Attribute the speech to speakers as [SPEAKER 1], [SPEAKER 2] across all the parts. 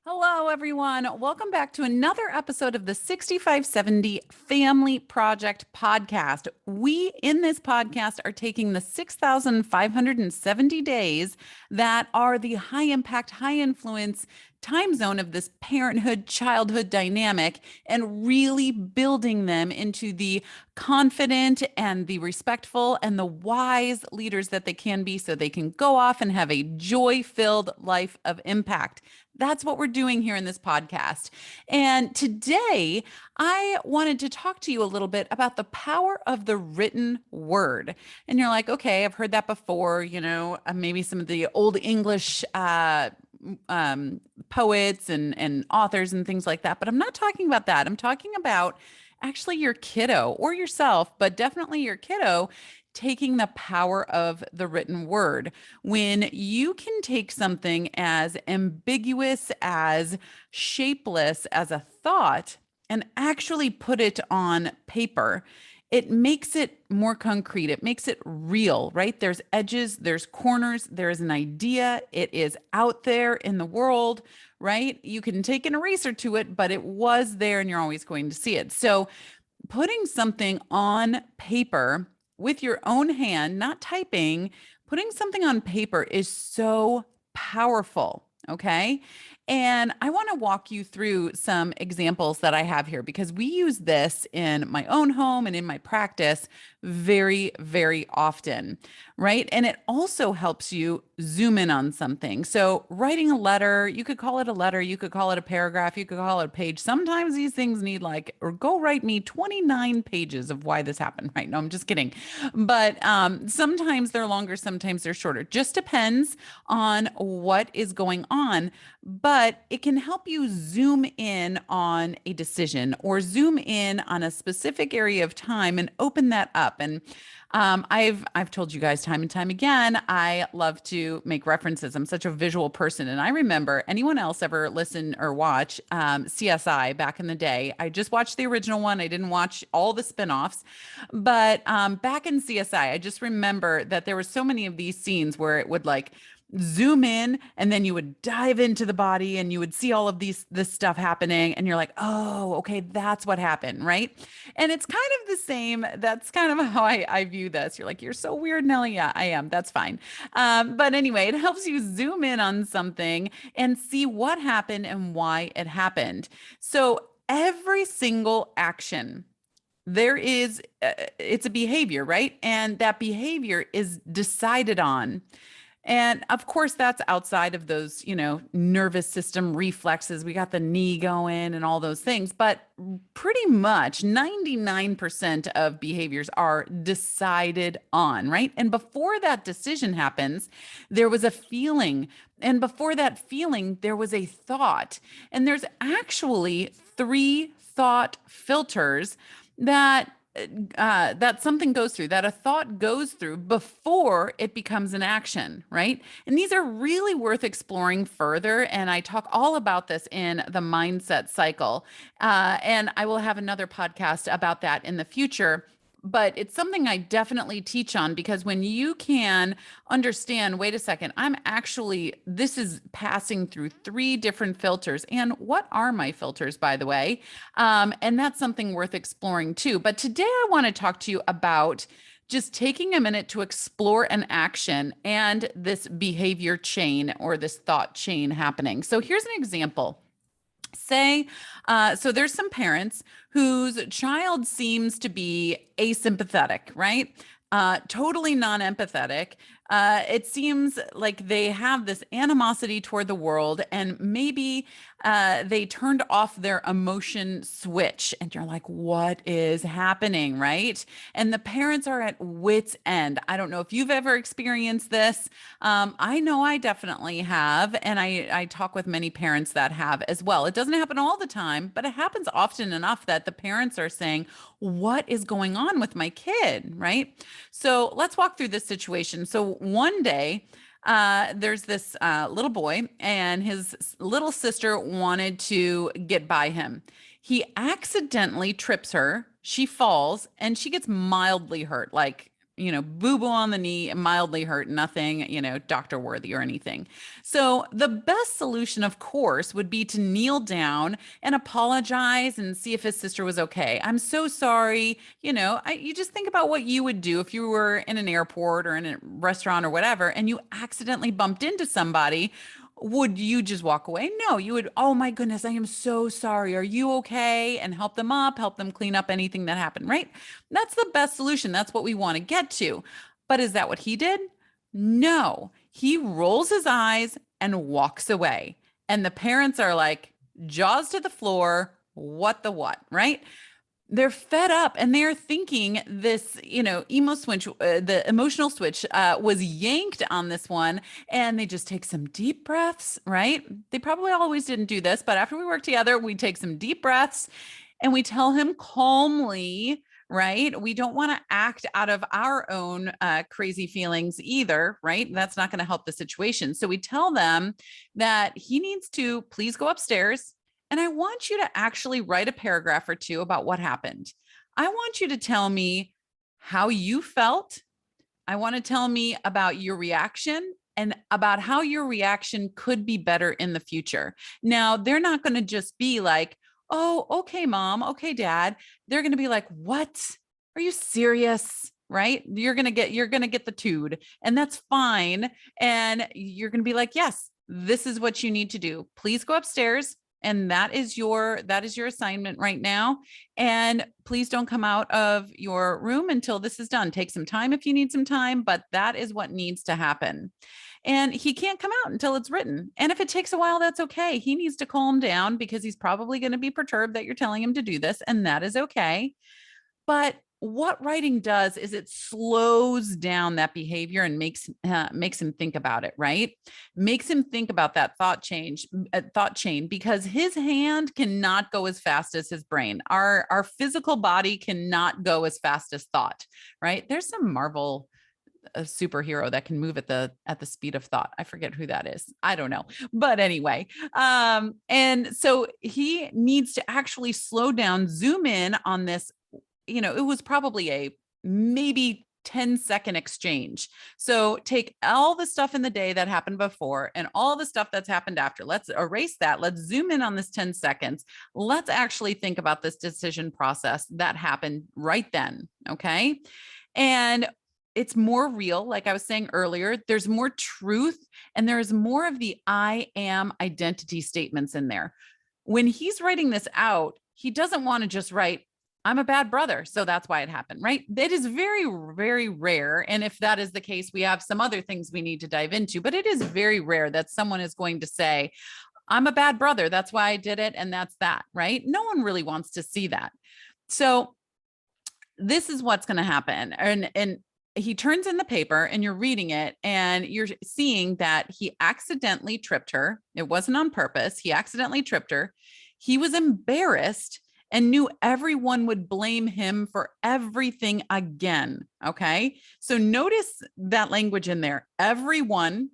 [SPEAKER 1] Hello, everyone. Welcome back to another episode of the 6570 Family Project podcast. We, in this podcast, are taking the 6,570 days that are the high impact, high influence time zone of this parenthood childhood dynamic and really building them into the confident and the respectful and the wise leaders that they can be so they can go off and have a joy filled life of impact. That's what we're doing here in this podcast. And today, I wanted to talk to you a little bit about the power of the written word. And you're like, okay, I've heard that before, maybe some of the old English poets and authors and things like that. But I'm not talking about that. I'm talking about actually your kiddo or yourself, but definitely your kiddo taking the power of the written word. When you can take something as ambiguous, as shapeless as a thought, and actually put it on paper, it makes it more concrete. It makes it real, right? There's edges, there's corners, there's an idea. It is out there in the world, right? You can take an eraser to it, but it was there and you're always going to see it. So putting something on paper with your own hand, not typing, putting something on paper is so powerful. Okay. And I want to walk you through some examples that I have here because we use this in my own home and in my practice very, very often, right? And it also helps you zoom in on something. So, writing a letter, you could call it a letter, you could call it a paragraph, you could call it a page. Sometimes these things need or go write me 29 pages of why this happened, right? No, I'm just kidding. But sometimes they're longer, sometimes they're shorter. Just depends on what is going on. But it can help you zoom in on a decision or zoom in on a specific area of time and open that up. And I've told you guys time and time again, I love to make references. I'm such a visual person, and I remember anyone else ever listen or watch CSI back in the day. I just watched the original one. I didn't watch all the spinoffs, but back in CSI, I just remember that there were so many of these scenes where it would zoom in and then you would dive into the body and you would see all of this stuff happening and you're like, oh, okay, that's what happened, right? And it's kind of the same. That's kind of how I view this. You're like, you're so weird, Nelly. Yeah, I am. That's fine. But anyway, it helps you zoom in on something and see what happened and why it happened. So every single action there is it's a behavior, right? And that behavior is decided on, and of course, that's outside of those, nervous system reflexes. We got the knee going and all those things, but pretty much 99% of behaviors are decided on, right? And before that decision happens, there was a feeling. And before that feeling, there was a thought. And there's actually three thought filters that that something goes through, that a thought goes through before it becomes an action, right? And these are really worth exploring further. And I talk all about this in the mindset cycle. And I will have another podcast about that in the future. But it's something I definitely teach on because when you can understand, wait a second, this is passing through three different filters. And what are my filters, by the way? And that's something worth exploring too. But today I want to talk to you about just taking a minute to explore an action and this behavior chain or this thought chain happening. So here's an example. So there's some parents whose child seems to be asympathetic, right? Totally non-empathetic. It seems like they have this animosity toward the world, and maybe they turned off their emotion switch, and you're like, what is happening, right? And the parents are at wit's end. I don't know if you've ever experienced this. I know I definitely have, and I talk with many parents that have as well. It doesn't happen all the time, but it happens often enough that the parents are saying, what is going on with my kid, right? So let's walk through this situation. So one day, there's this little boy, and his little sister wanted to get by him. He accidentally trips her. She falls, and she gets mildly hurt, like boo-boo on the knee, mildly hurt, nothing, doctor worthy or anything. So the best solution, of course, would be to kneel down and apologize and see if his sister was okay. I'm so sorry. You just think about what you would do if you were in an airport or in a restaurant or whatever, and you accidentally bumped into somebody. Would you just walk away? No, you would, oh my goodness, I am so sorry. Are you okay? And help them up, help them clean up anything that happened, right? That's the best solution. That's what we want to get to. But is that what he did? No. He rolls his eyes and walks away. And the parents are like, jaws to the floor. What the what, right? They're fed up and they're thinking this, emo switch, the emotional switch was yanked on this one. And they just take some deep breaths, right? They probably always didn't do this, but after we work together, we take some deep breaths and we tell him calmly, right? We don't want to act out of our own crazy feelings either, right? That's not going to help the situation. So we tell them that he needs to please go upstairs. And I want you to actually write a paragraph or two about what happened. I want you to tell me how you felt. I want to tell me about your reaction and about how your reaction could be better in the future. Now, they're not going to just be like, oh, okay, mom. Okay, dad. They're going to be like, what? Are you serious? Right? You're going to get the tood, and that's fine. And you're going to be like, yes, this is what you need to do. Please go upstairs. And that is your assignment right now. And please don't come out of your room until this is done. Take some time if you need some time, but that is what needs to happen. And he can't come out until it's written. And if it takes a while, that's okay. He needs to calm down because he's probably going to be perturbed that you're telling him to do this, and that is okay. But what writing does is it slows down that behavior and makes him think about it, right? Makes him think about that thought chain, because his hand cannot go as fast as his brain. Our physical body cannot go as fast as thought, right? There's some Marvel a superhero that can move at the speed of thought. I forget who that is. I don't know. But anyway, and so he needs to actually slow down, zoom in on this. It was probably a maybe 10-second exchange. So take all the stuff in the day that happened before and all the stuff that's happened after. Let's erase that. Let's zoom in on this 10 seconds. Let's actually think about this decision process that happened right then. Okay. And it's more real. Like I was saying earlier, there's more truth and there's more of the I am identity statements in there. When he's writing this out, he doesn't want to just write, I'm a bad brother, so that's why it happened, right? That is very, very rare. And if that is the case, we have some other things we need to dive into, but it is very rare that someone is going to say, I'm a bad brother, that's why I did it, and that's that, right? No one really wants to see that. So this is what's going to happen. And he turns in the paper and you're reading it and you're seeing that he accidentally tripped her. It wasn't on purpose. He accidentally tripped her. He was embarrassed and knew everyone would blame him for everything again. Okay. So notice that language in there. Everyone,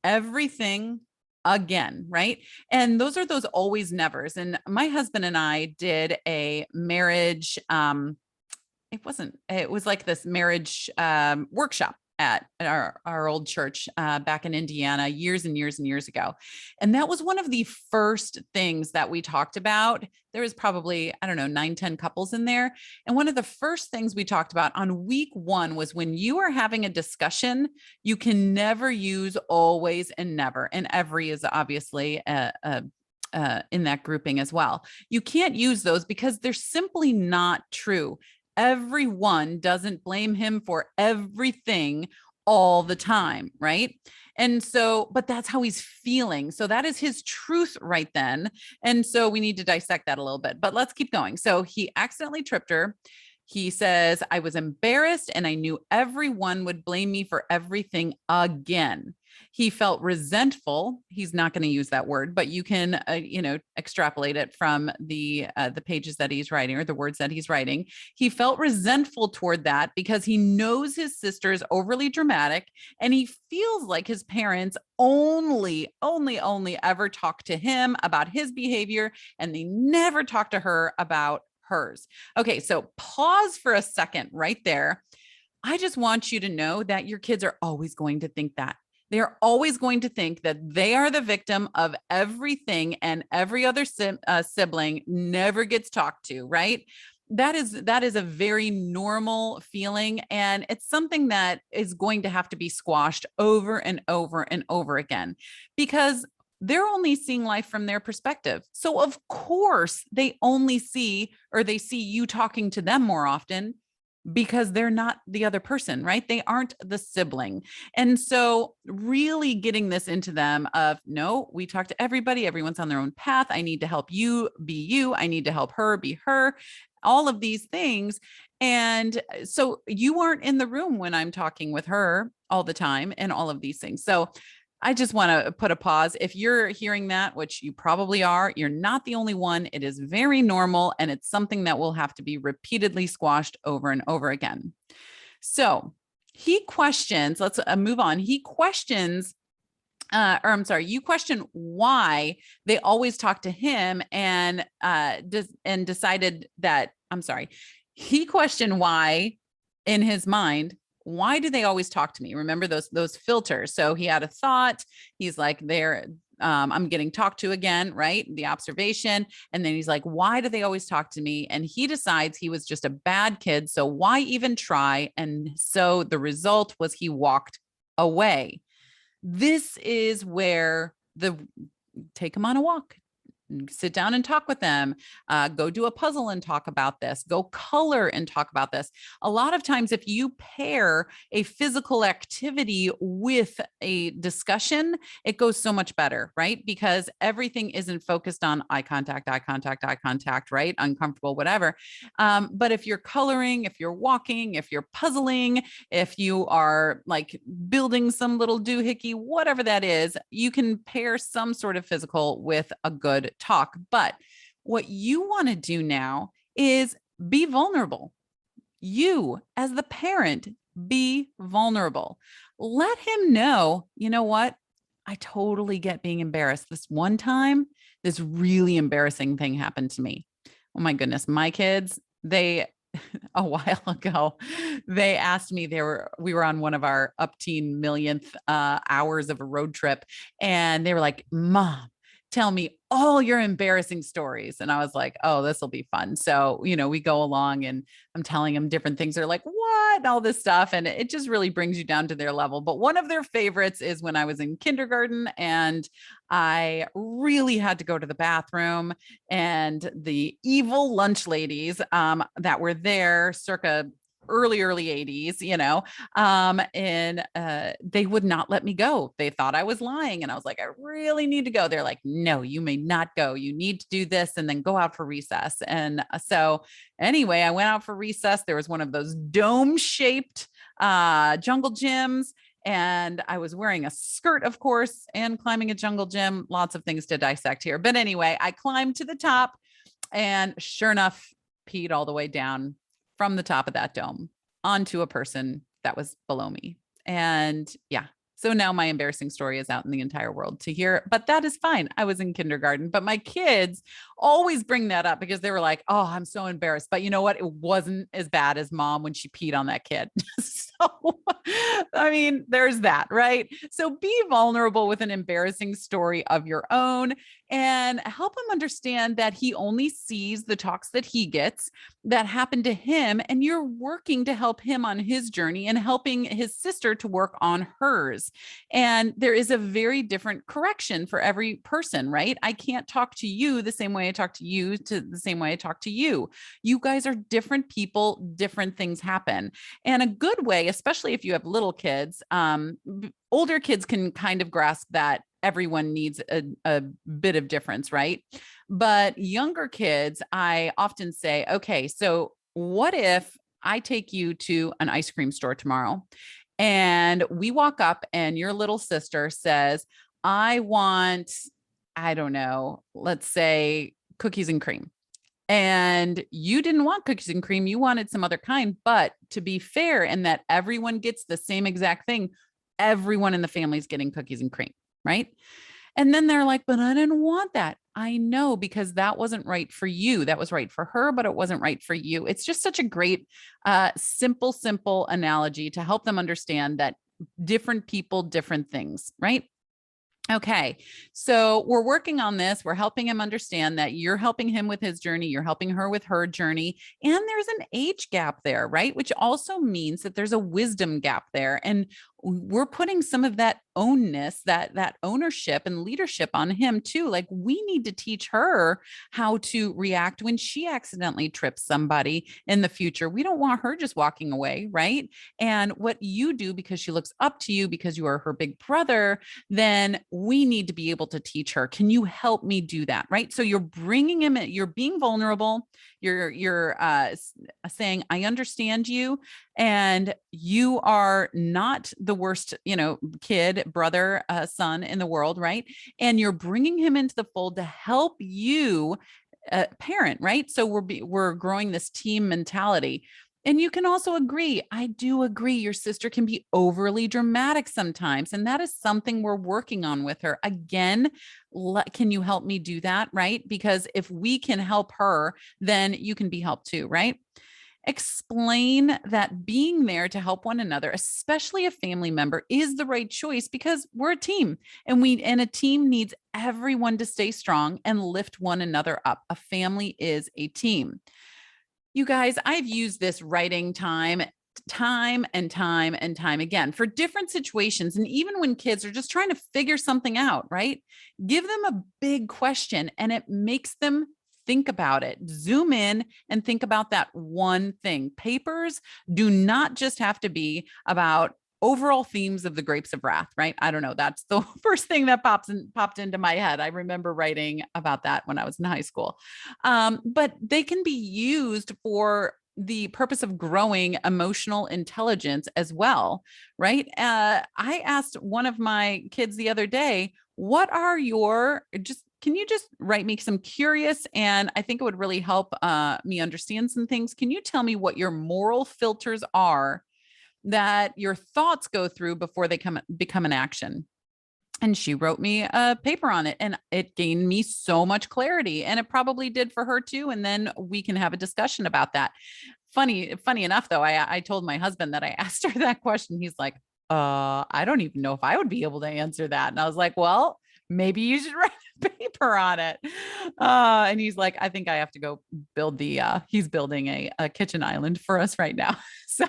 [SPEAKER 1] everything again, right? And those are those always nevers. And my husband and I did a marriage, it was like this marriage workshop at our old church back in Indiana years and years and years ago. And that was one of the first things that we talked about. There was probably, I don't know, 9-10 couples in there. And one of the first things we talked about on week one was when you are having a discussion, you can never use always and never. And every is obviously in that grouping as well. You can't use those because they're simply not true. Everyone doesn't blame him for everything all the time, right? And so, but that's how he's feeling. So that is his truth right then. And so we need to dissect that a little bit, but let's keep going. So he accidentally tripped her. He says, I was embarrassed and I knew everyone would blame me for everything again. He felt resentful. He's not going to use that word, but you can, extrapolate it from the pages that he's writing or the words that he's writing. He felt resentful toward that because he knows his sister is overly dramatic and he feels like his parents only ever talk to him about his behavior and they never talk to her about hers. Okay, so pause for a second right there. I just want you to know that your kids are always going to think that. They're always going to think that they are the victim of everything and every other sibling never gets talked to, right? That is a very normal feeling, and it's something that is going to have to be squashed over and over and over again, because they're only seeing life from their perspective. So of course they only see, or they see you talking to them more often, because they're not the other person, right? They aren't the sibling. And so really getting this into them of, no, we talk to everybody, everyone's on their own path. I need to help you be you. I need to help her be her, all of these things. And so you aren't in the room when I'm talking with her all the time and all of these things. So I just want to put a pause. If you're hearing that, which you probably are, you're not the only one. It is very normal, and it's something that will have to be repeatedly squashed over and over again. So he questions, let's move on. He questions, or I'm sorry, you question why they always talk to him, and decided that, I'm sorry, he questioned why in his mind, why do they always talk to me? Remember those filters. So he had a thought. He's like, I'm getting talked to again, right? The observation. And then he's like, why do they always talk to me? And he decides he was just a bad kid. So why even try? And so the result was he walked away. This is where take him on a walk, sit down and talk with them, go do a puzzle and talk about this, go color and talk about this. A lot of times, if you pair a physical activity with a discussion, it goes so much better, right? Because everything isn't focused on eye contact, right? Uncomfortable, whatever. But if you're coloring, if you're walking, if you're puzzling, if you are like building some little doohickey, whatever that is, you can pair some sort of physical with a good talk. But what you want to do now is be vulnerable. You, as the parent, be vulnerable. Let him know, you know what? I totally get being embarrassed. This one time, this really embarrassing thing happened to me. Oh my goodness, my kids, they a while ago, they asked me, we were on one of our upteen millionth hours of a road trip, and they were like, Mom, tell me all your embarrassing stories. And I was like, oh, this will be fun. So, we go along and I'm telling them different things. They're like, what? And all this stuff. And it just really brings you down to their level. But one of their favorites is when I was in kindergarten and I really had to go to the bathroom, and the evil lunch ladies that were there circa early 80s, and they would not let me go. They thought I was lying, and I was like, I really need to go. They're like, no, you may not go. You need to do this and then go out for recess. And so anyway, I went out for recess. There was one of those dome shaped jungle gyms, and I was wearing a skirt, of course, and climbing a jungle gym. Lots of things to dissect here. But anyway, I climbed to the top, and sure enough, peed all the way down from the top of that dome onto a person that was below me. And yeah, so now my embarrassing story is out in the entire world to hear, but that is fine. I was in kindergarten, but my kids always bring that up because they were like, oh, I'm so embarrassed. But you know what? It wasn't as bad as Mom when she peed on that kid. So, I mean, there's that, right? So be vulnerable with an embarrassing story of your own and help him understand that he only sees the talks that he gets that happen to him. And you're working to help him on his journey and helping his sister to work on hers. And there is a very different correction for every person, right? I can't talk to you the same way I talk to you to the same way I talk to you. You guys are different people, different things happen. And a good way, especially if you have little kids, older kids can kind of grasp that everyone needs a bit of difference, right? But younger kids, I often say, okay, so what if I take you to an ice cream store tomorrow and we walk up and your little sister says, I want, I don't know, let's say cookies and cream. And you didn't want cookies and cream, you wanted some other kind. But to be fair, in that everyone gets the same exact thing, everyone in the family is getting cookies and cream, right? And then they're like, but I didn't want that. I know because that wasn't right for you. That was right for her, but it wasn't right for you. It's just such a great, simple analogy to help them understand that different people, different things, right? Okay. So we're working on this. We're helping him understand that you're helping him with his journey. You're helping her with her journey. And there's an age gap there, right? Which also means that there's a wisdom gap there. And we're putting some of that ownness, that ownership and leadership on him too. Like we need to teach her how to react when she accidentally trips somebody in the future. We don't want her just walking away, right? And what you do because she looks up to you because you are her big brother, then we need to be able to teach her. Can you help me do that? Right. So you're bringing him in, you're being vulnerable. You're saying, I understand you, and you are not the worst, kid, brother, son in the world. Right. And you're bringing him into the fold to help you parent, right? So we're growing this team mentality. And you can also agree, I do agree, your sister can be overly dramatic sometimes. And that is something we're working on with her. Again, can you help me do that? Right? Because if we can help her, then you can be helped too, right? Explain that being there to help one another, especially a family member, is the right choice because we're a team and a team needs everyone to stay strong and lift one another up. A family is a team. You guys, I've used this writing time and time again for different situations. And even when kids are just trying to figure something out, right? Give them a big question and it makes them think about it. Zoom in and think about that one thing. Papers do not just have to be about overall themes of the grapes of wrath, right? I don't know. That's the first thing that popped into my head. I remember writing about that when I was in high school. But they can be used for the purpose of growing emotional intelligence as well, right? I asked one of my kids the other day, what are your just can you just write me some curious, and I think it would really help me understand some things. Can you tell me what your moral filters are that your thoughts go through before they become an action? And she wrote me a paper on it, and it gained me so much clarity, and it probably did for her too. And then we can have a discussion about that. Funny enough though, I told my husband that I asked her that question. He's like, I don't even know if I would be able to answer that. And I was like, well, maybe you should write a paper on it. And he's like, I think I have to go build he's building a kitchen island for us right now. So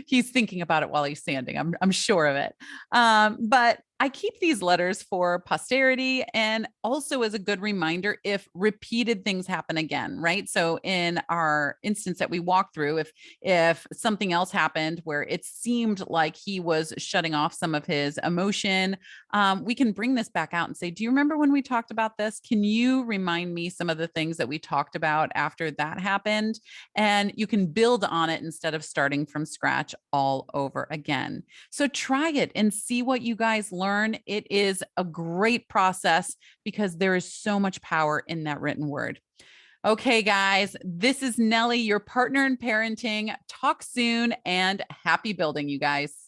[SPEAKER 1] he's thinking about it while he's sanding. I'm sure of it. But I keep these letters for posterity and also as a good reminder if repeated things happen again, right? So in our instance that we walked through, if something else happened where it seemed like he was shutting off some of his emotion, we can bring this back out and say, do you remember when we talked about this? Can you remind me some of the things that we talked about after that happened? And you can build on it instead of starting from scratch all over again. So try it and see what you guys learn. It is a great process because there is so much power in that written word. Okay, guys, this is Nellie, your partner in parenting. Talk soon and happy building, you guys.